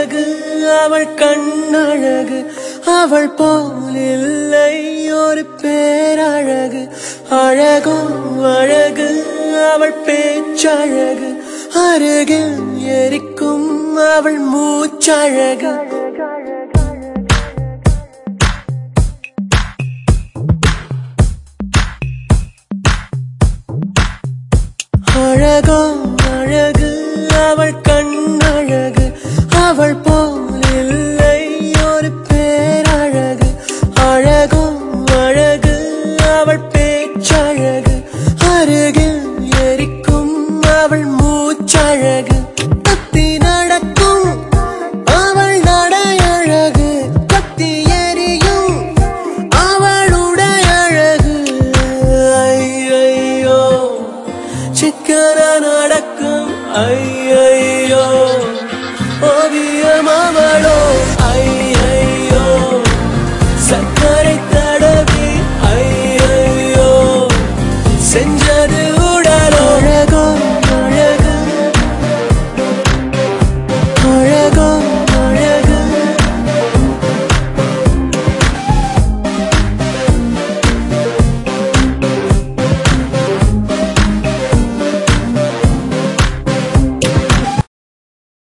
அழகு அவள் கண்ணழகு அவள் போல் இல்லை ஒரு பேரழகு அழகோ அழகு அவள் பேச்சழகு அருகில் எரிக்கும் அவள் மூச்சழகு அழகோ அழகு அவள் கண்ணழகு அவள்